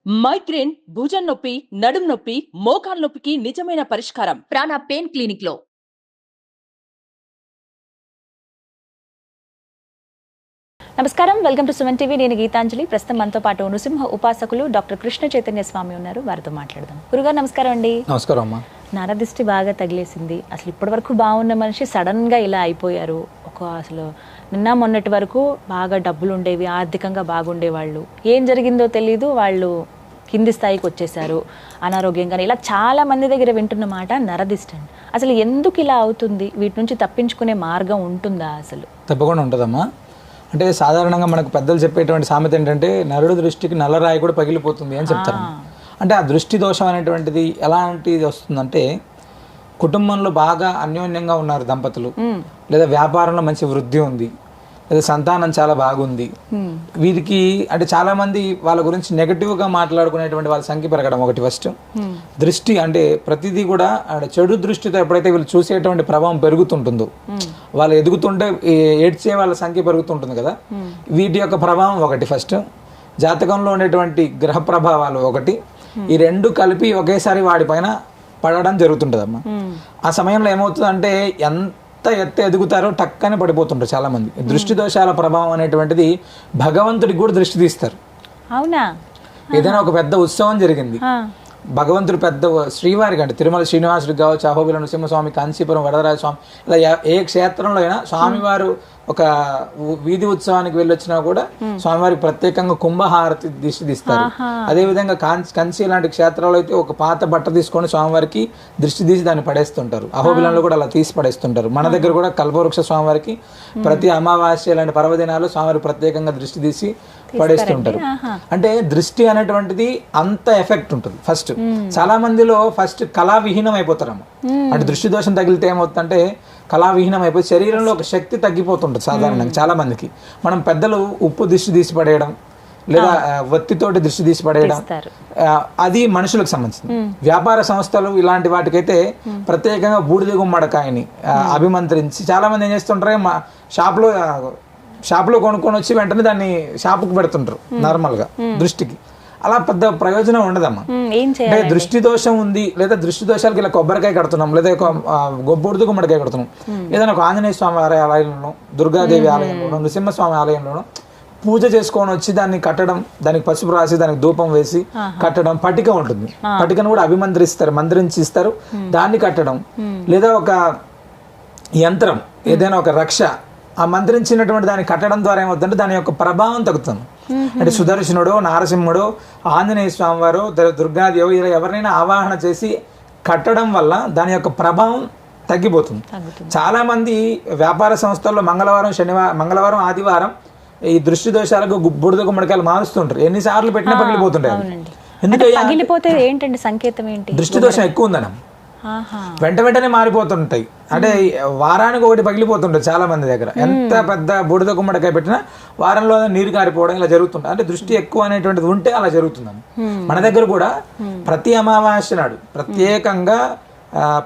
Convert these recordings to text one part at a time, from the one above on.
Migraine, భుజం నొప్పి, నడుం నొప్పి, మోకాలు నొప్పికి నిజమైన పరిష్కారం ప్రాణ పెయిన్ క్లినిక్ లో. నమస్కారం, వెల్కమ్ టు సుమన్ టీవీ. నేను గీతాంజలి. ప్రస్తుతం మనతో పాటు నృసింహ ఉపాసకులు డాక్టర్ కృష్ణ చైతన్య స్వామి ఉన్నారు. వారితో మాట్లాడదాం. గురుగారు నమస్కారం అండి. నమస్కారం అమ్మా. నరదిష్టి బాగా తగిలేసింది. అసలు ఇప్పటి వరకు బాగున్న మనిషి సడన్ గా ఇలా అయిపోయారు. అసలు నిన్న మొన్నటి వరకు బాగా డబ్బులు ఉండేవి, ఆర్థికంగా బాగుండేవాళ్ళు. ఏం జరిగిందో తెలీదు, వాళ్ళు కింది స్థాయికి వచ్చేసారు అనారోగ్యంగానే. ఇలా చాలా మంది దగ్గర వింటున్న మాట నరదిష్టి అండి. అసలు ఎందుకు ఇలా అవుతుంది? వీటి నుంచి తప్పించుకునే మార్గం ఉంటుందా? అసలు తప్పకుండా ఉంటుందమ్మా. అంటే సాధారణంగా మనకు పెద్దలు చెప్పేటువంటి సామెత ఏంటంటే నరుడు దృష్టికి నల్లరాయి కూడా పగిలిపోతుంది అని చెప్తారు. అంటే ఆ దృష్టి దోషం అనేటువంటిది ఎలాంటిది వస్తుందంటే, కుటుంబంలో బాగా అన్యోన్యంగా ఉన్నారు దంపతులు, లేదా వ్యాపారంలో మంచి వృద్ధి ఉంది, లేదా సంతానం చాలా బాగుంది, వీరికి అంటే చాలా మంది వాళ్ళ గురించి నెగటివ్గా మాట్లాడుకునేటువంటి వాళ్ళ సంఖ్య పెరగడం ఒకటి ఫస్ట్. దృష్టి అంటే ప్రతిదీ కూడా చెడు దృష్టితో ఎప్పుడైతే వీళ్ళు చూసేటువంటి ప్రభావం పెరుగుతుంటుందో, వాళ్ళు ఎదుగుతుంటే ఏడ్చే వాళ్ళ సంఖ్య పెరుగుతుంటుంది కదా, వీటి యొక్క ప్రభావం ఒకటి ఫస్ట్. జాతకంలో ఉండేటువంటి గ్రహ ప్రభావాలు ఒకటి, ఈ రెండు కలిపి ఒకేసారి వాడిపైన పడడం జరుగుతుంటుందమ్మా. ఆ సమయంలో ఏమవుతుందంటే ఎంత ఎదుగుతారో టక్కనే పడిపోతుంటారు చాలా మంది. దృష్టి దోషాల ప్రభావం అనేటువంటిది భగవంతుడికి కూడా దృష్టి తీస్తారు. అవునా? ఏదైనా ఒక పెద్ద ఉత్సవం జరిగింది, భగవంతుడు పెద్ద శ్రీవారికి అంటే తిరుమల శ్రీనివాసుడికి కావచ్చు, అహోబిల నృసింహస్వామి, కాంచీపురం వరదరాజ స్వామి, ఇలా ఏ క్షేత్రంలో అయినా స్వామివారు ఒక వీధి ఉత్సవానికి వెళ్ళొచ్చినా కూడా స్వామివారికి ప్రత్యేకంగా కుంభహారతి దిష్టి తీస్తారు. అదేవిధంగా కంచి లాంటి క్షేత్రాల్లో అయితే ఒక పాత బట్ట తీసుకొని స్వామివారికి దృష్టి తీసి దాన్ని పడేస్తుంటారు. అహోబిలంలో కూడా అలా తీసి పడేస్తుంటారు. మన దగ్గర కూడా కల్పవృక్ష స్వామివారికి ప్రతి అమావాస్య లాంటి పర్వదినాలు స్వామివారికి ప్రత్యేకంగా దృష్టి తీసి పడేస్తుంటారు. అంటే దృష్టి అనేటువంటిది అంత ఎఫెక్ట్ ఉంటుంది. ఫస్ట్ చాలా మందిలో ఫస్ట్ కళావిహీనం అయిపోతారమ్మ. అంటే దృష్టి దోషం తగిలితే ఏమవుతుందంటే కళావిహీనం అయిపోయి శరీరంలో ఒక శక్తి తగ్గిపోతుంటుంది సాధారణంగా చాలా మందికి. మనం పెద్దలు ఉప్పు దృష్టి తీసి పడేయడం, లేదా ఒత్తితోటి దృష్టి తీసి పడేయడం, అది మనుషులకు సంబంధించింది. వ్యాపార సంస్థలు ఇలాంటి వాటికైతే ప్రత్యేకంగా బూడిద గుమ్మడికాయని అభిమంత్రించి చాలా మంది ఏం చేస్తుంటారు, మా షాప్లో కొనుక్కొని వచ్చి వెంటనే దాన్ని షాపుకు పెడుతుంటారు నార్మల్గా దృష్టికి. అలా పెద్ద ప్రయోజనం ఉండదమ్మా. అంటే దృష్టి దోషం ఉంది, లేదా దృష్టి దోషాలకి ఇలా కొబ్బరికాయ కడుతున్నాం, లేదా బూడిద గుమ్మడికాయ కడుతున్నాం, ఏదైనా ఒక ఆంజనేయ స్వామి ఆలయంలోనో, దుర్గాదేవి ఆలయంలోనో, నృసింహస్వామి ఆలయంలోనో పూజ చేసుకొని వచ్చి దాన్ని కట్టడం, దానికి పసుపు రాసి దానికి ధూపం వేసి కట్టడం. పటిక ఉంటుంది, పటికను కూడా మంత్రించి ఇస్తారు, దాన్ని కట్టడం. లేదా ఒక యంత్రం ఏదైనా ఒక రక్ష ఆ మంత్రించినటువంటి దాన్ని కట్టడం ద్వారా ఏమవుతుందంటే దాని యొక్క ప్రభావం తగ్గుతుంది. అంటే సుదర్శనుడో, నారసింహుడో, ఆంజనేయ స్వామి వారు, దుర్గాదేవి ఇలా ఎవరినైనా ఆవాహన చేసి కట్టడం వల్ల దాని యొక్క ప్రభావం తగ్గిపోతుంది. చాలా మంది వ్యాపార సంస్థల్లో మంగళవారం ఆదివారం ఈ దృష్టి దోషాలకు బూడిద గుమ్మడికాయలు మారుస్తుంటారు. ఎన్నిసార్లు పెట్టినా పగిలిపోతుంటాయి. ఎందుకంటే ఏంటంటే సంకేతం ఏంటి? దృష్టి దోషం ఎక్కువ ఉందన్న వెంటనే మారిపోతుంటాయి. అంటే వారానికి ఒకటి పగిలిపోతుంటాయి చాలా మంది దగ్గర. ఎంత పెద్ద బూడిద గుమ్మడికాయ పెట్టినా వారంలో నీరు కారిపోవడం ఇలా జరుగుతుంటుంది. అంటే దృష్టి ఎక్కువ అనేటువంటిది ఉంటే అలా జరుగుతుందమ్మ. మన దగ్గర కూడా ప్రతి అమావాస్య నాడు ప్రత్యేకంగా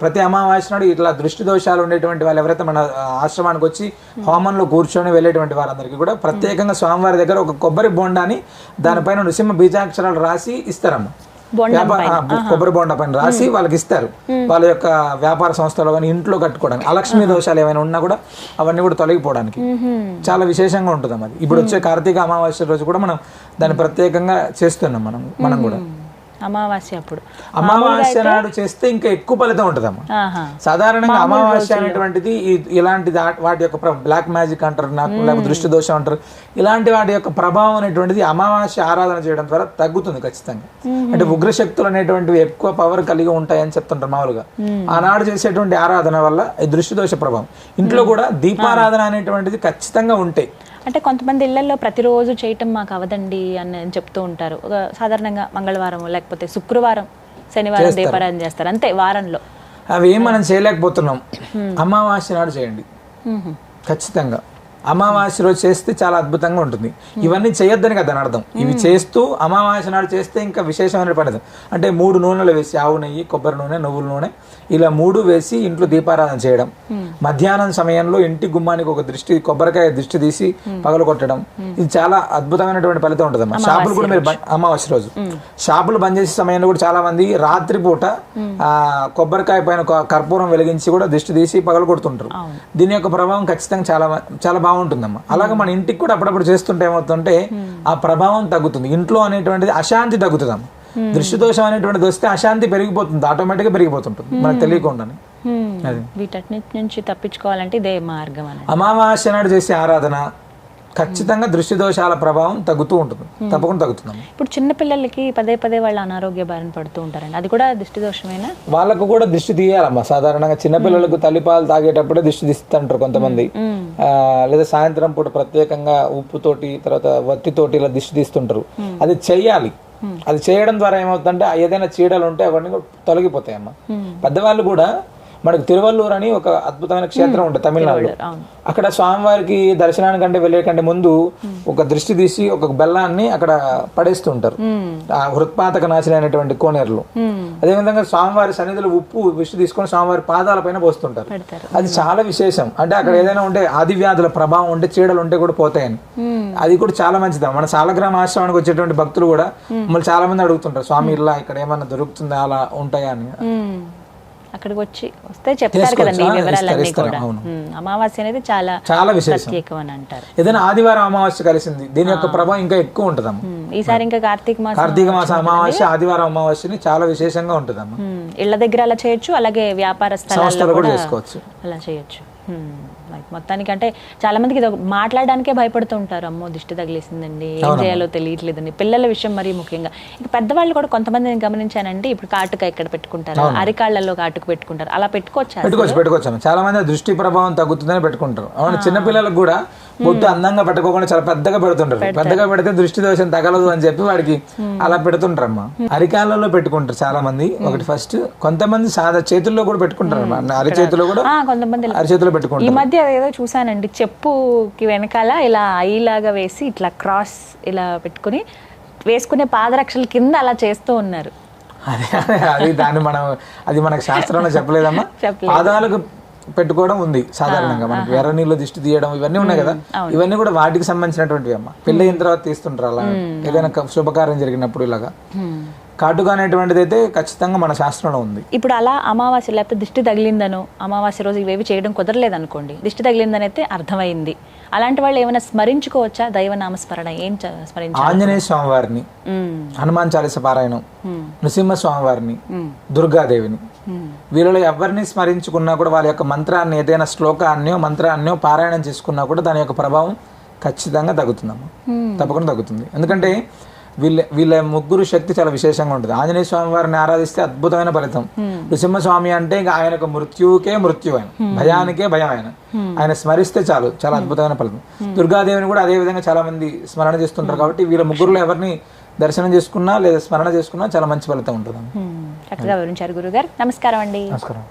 ప్రతి అమావాస్య నాడు ఇట్లా దృష్టి దోషాలు ఉండేటువంటి వాళ్ళు ఎవరైతే మన ఆశ్రమానికి వచ్చి హోమంలో కూర్చొని వెళ్ళేటువంటి వారందరికీ కూడా ప్రత్యేకంగా స్వామివారి దగ్గర ఒక కొబ్బరి బొండాని దానిపైన నృసింహ బీజాక్షరాలు రాసి ఇస్తారమ్మ. కొబ్బరి బొండ పైన రాసి వాళ్ళకి ఇస్తారు. వాళ్ళ యొక్క వ్యాపార సంస్థలో కానీ ఇంట్లో కట్టుకోవడానికి, అలక్ష్మీ దోషాలు ఏమైనా ఉన్నా కూడా అవన్నీ కూడా తొలగిపోవడానికి చాలా విశేషంగా ఉంటుంది. అది ఇప్పుడు వచ్చే కార్తీక అమావాస్య రోజు కూడా మనం దాన్ని ప్రత్యేకంగా చేస్తున్నాం మనం కూడా. అమావాస్య నాడు చేస్తే ఇంకా ఎక్కువ ఫలితం ఉంటుందమ్మా. సాధారణంగా అమావాస్య అనేటువంటిది ఇలాంటి వాటి యొక్క బ్లాక్ మ్యాజిక్ అంటారు, నాకు లేకపోతే దృష్టి దోషం అంటారు, ఇలాంటి వాటి యొక్క ప్రభావం అనేటువంటిది అమావాస్య ఆరాధన చేయడం ద్వారా తగ్గుతుంది ఖచ్చితంగా. అంటే ఉగ్రశక్తులు అనేటువంటివి ఎక్కువ పవర్ కలిగి ఉంటాయని చెప్తుంటారు మామూలుగా. ఆనాడు చేసేటువంటి ఆరాధన వల్ల ఈ దృష్టి దోష ప్రభావం. ఇంట్లో కూడా దీపారాధన అనేటువంటిది ఖచ్చితంగా ఉంటాయి. అంటే కొంతమంది ఇళ్లలో ప్రతిరోజు చేయటం మాకు అవదండి అని చెప్తూ ఉంటారు. సాధారణంగా మంగళవారం లేకపోతే శుక్రవారం, శనివారం దీపారాధన చేస్తారు, అంతే వారంలో. అవి ఏం మనం చేయలేకపోతున్నాం. అమావాస్య నాడు చేయండి ఖచ్చితంగా. అమావాస్య రోజు చేస్తే చాలా అద్భుతంగా ఉంటుంది. ఇవన్నీ చేయొద్దని కదా దాని అర్థం. ఇవి చేస్తూ అమావాస్య నాడు చేస్తే ఇంకా విశేషమైన పడదు. అంటే 3 నూనెలు వేసి, ఆవు నెయ్యి, కొబ్బరి నూనె, నువ్వుల నూనె, ఇలా 3 వేసి ఇంట్లో దీపారాధన చేయడం. మధ్యాహ్నం సమయంలో ఇంటి గుమ్మానికి ఒక కొబ్బరికాయ దృష్టి తీసి పగలు కొట్టడం. ఇది చాలా అద్భుతమైనటువంటి ఫలితం ఉంటుందమ్మా. షాపులు కూడా మీరు అమావాస్య రోజు షాపులు బంద్ చేసే సమయంలో కూడా చాలా మంది రాత్రిపూట కొబ్బరికాయ పైన కర్పూరం వెలిగించి కూడా దృష్టి తీసి పగలు కొడుతుంటారు. దీని యొక్క ప్రభావం ఖచ్చితంగా చాలా చాలా బాగుంటుందమ్మా. అలాగే మన ఇంటికి కూడా అప్పుడప్పుడు చేస్తుంటే ఏమవుతుంటే ఆ ప్రభావం తగ్గుతుంది. ఇంట్లో అనేటువంటిది అశాంతి తగ్గుతుందమ్మా. దృష్టి దోషం అనేటువంటిది వస్తే అశాంతి పెరిగిపోతుంది, ఆటోమేటిక్ గా పెరిగిపోతుంటుంది మనకు తెలియకుండానే. వీటన్నిటి నుంచి తప్పించుకోవాలంటే ఇదే మార్గం అని. అమావాస్య నాడు చేసే ఆరాధన ఖచ్చితంగా దృష్టి దోషాల ప్రభావం తగ్గుతూ ఉంటుంది, తప్పకుండా తగ్గుతుంది. ఇప్పుడు చిన్నపిల్లలకి పదే పదే వాళ్ళ అనారోగ్య బారిన పడుతూ ఉంటారండి, అది కూడా దృష్టి దోషమేనా? వాళ్ళకు కూడా దృష్టి తీయాలమ్మా. సాధారణంగా చిన్నపిల్లలకు తల్లిపాలు తాగేటప్పుడే దృష్టి తీస్తుంటారు కొంతమంది. లేదా సాయంత్రం పూట ప్రత్యేకంగా ఉప్పుతోటి తర్వాత వత్తితోటి ఇలా దృష్టి తీస్తుంటారు. అది చెయ్యాలి. అది చేయడం ద్వారా ఏమవుతుందంటే ఏదైనా చీడలు ఉంటే అవన్నీ తొలగిపోతాయి అమ్మా. పెద్దవాళ్ళు కూడా మనకు తిరువల్లూరు అని ఒక అద్భుతమైన క్షేత్రం ఉంటుంది తమిళనాడులో. అక్కడ స్వామివారికి దర్శనానికంటే వెళ్ళేకంటే ముందు ఒక దృష్టి తీసి ఒక బెల్లాన్ని అక్కడ పడేస్తుంటారు, ఆ హృత్పాతక నాశనం అయినటువంటి కోనేరులో. అదేవిధంగా స్వామివారి సన్నిధిలో ఉప్పు దృష్టి తీసుకొని స్వామివారి పాదాల పైన పోస్తుంటారు. అది చాలా విశేషం. అంటే అక్కడ ఏదైనా ఉంటే ఆది వ్యాధుల ప్రభావం ఉంటే, చీడలు ఉంటే కూడా పోతాయని. అది కూడా చాలా మంచిది. మన సాలగ్రామ ఆశ్రమానికి వచ్చేటువంటి భక్తులు కూడా మళ్ళీ చాలా మంది అడుగుతుంటారు, స్వామి ఇలా ఇక్కడ ఏమన్నా దొరుకుతుందా, అలా ఉంటాయా అని. అక్కడికి వస్తే చెప్తారు కదండి వివరాలన్నీ కూడా. అమావాస్య అనేది చాలా చాలా ప్రత్యేకం అని అంటారు. ఏదైనా ఆదివారం అమావాస్య కలిసింది, దీని యొక్క ప్రభావం ఇంకా ఎక్కువ ఉంటుందమ్మా. ఈసారి ఇంకా కార్తీక మాసం అమావాస్య, ఆదివారం అమావాస్యని చాలా విశేషంగా ఉంటుందమ్మా. ఇళ్ల దగ్గర అలా చేయొచ్చు, అలాగే వ్యాపార స్థలాల్లో కూడా చేసుకోవచ్చు, అలా చేయొచ్చు. మొత్తానికి అంటే చాలా మందికి ఇది మాట్లాడడానికే భయపడుతూ ఉంటారు, అమ్మో దిష్టి తగిలేసిందండి, ఏం చేయాలో తెలియట్లేదండి. పిల్లల విషయం మరీ ముఖ్యంగా. ఇక పెద్దవాళ్ళు కూడా కొంతమంది నేను గమనించానండి, ఇప్పుడు కాటుక ఎక్కడ పెట్టుకుంటారు, అరికాళ్లలో కాటుక పెట్టుకుంటారు, అలా పెట్టుకోవచ్చు. చాలా మంది దృష్టి ప్రభావం తగ్గుతుందని పెట్టుకుంటారు. అవును, చిన్నపిల్లలకు కూడా బొట్టు అందంగా పెట్టుకోకుండా చాలా పెద్దగా పెడుతుంటారు. పెద్దగా పెడితే దృష్టి దోషం తగలదు అని చెప్పి వాడికి అలా పెడుతుంటారు అమ్మా. అరికాళ్ళలో పెట్టుకుంటారు చాలా మంది. ఒకటి ఫస్ట్ కొంతమంది సాదా చేతుల్లో కూడా పెట్టుకుంటారు, అరిచేతిలో కూడా, కొంతమంది అరిచేతిలో పెట్టుకుంటారు. ఈ మధ్య ఏదో చూసానండి, చెప్పుకి వెనకాల ఇలా ఐలాగా వేసి ఇట్లా క్రాస్ ఇలా పెట్టుకుని వేసుకునే పాదరక్షల కింద అలా చేస్తూ ఉన్నారు. అది దాన్ని అది మనకు శాస్త్రంలో చెప్పలేదమ్మా. పాదాలకు పెట్టుకోవడం ఉంది సాధారణంగా. మనకి ఎర్ర నీళ్ళు దిష్టి తీయడం ఇవన్నీ ఉన్నాయి కదా, ఇవన్నీ కూడా వాటికి సంబంధించినటువంటివి అమ్మా. పెళ్లి అయిన తర్వాత తీస్తుంటారు అలా, ఏదైనా శుభకార్యం జరిగినప్పుడు ఇలాగా. కాటుక అనేటువంటిది అయితే ఖచ్చితంగా మన శాస్త్రంలో ఉంది. ఇప్పుడు అలా అమావాస్య లేకపోతే దిష్టి తగిలిందనో, అమావాస్య రోజు ఇవేవి చేయడం కుదరలేదు అనుకోండి, దిష్టి తగిలిందని అయితే అర్థమైంది, అలాంటి వాళ్ళు ఏమైనా స్మరించుకోవచ్చా? దైవనామస్మరణ ఏం స్మరించాలి? ఆంజనేయ స్వామి వారిని, హనుమాన్ చాలీస పారాయణం, నృసింహ స్వామి వారిని, దుర్గాదేవిని, వీళ్ళలో ఎవరిని స్మరించుకున్నా కూడా వాళ్ళ యొక్క మంత్రాన్ని, ఏదైనా శ్లోకాన్నో మంత్రాన్నో పారాయణం చేసుకున్నా కూడా దాని యొక్క ప్రభావం ఖచ్చితంగా తగ్గుతుందమ్మా. తప్పకుండా తగ్గుతుంది. ఎందుకంటే వీళ్ళ ముగ్గురు శక్తి చాలా విశేషంగా ఉంటుంది. ఆంజనేయ స్వామి వారిని ఆరాధిస్తే అద్భుతమైన ఫలితం. నృసింహస్వామి అంటే ఇంకా ఆయనకు మృత్యువుకే మృత్యు, ఆయన భయానికే భయం. ఆయన స్మరిస్తే చాలు, చాలా అద్భుతమైన ఫలితం. దుర్గాదేవిని కూడా అదే విధంగా చాలా మంది స్మరణ చేస్తుంటారు. కాబట్టి వీళ్ళ ముగ్గురులో ఎవరిని దర్శనం చేసుకున్నా లేదా స్మరణ చేసుకున్నా చాలా మంచి ఫలితం ఉంటుంది. చక్కగా వివరించారు గురుగారు. నమస్కారం అండి. నమస్కారం.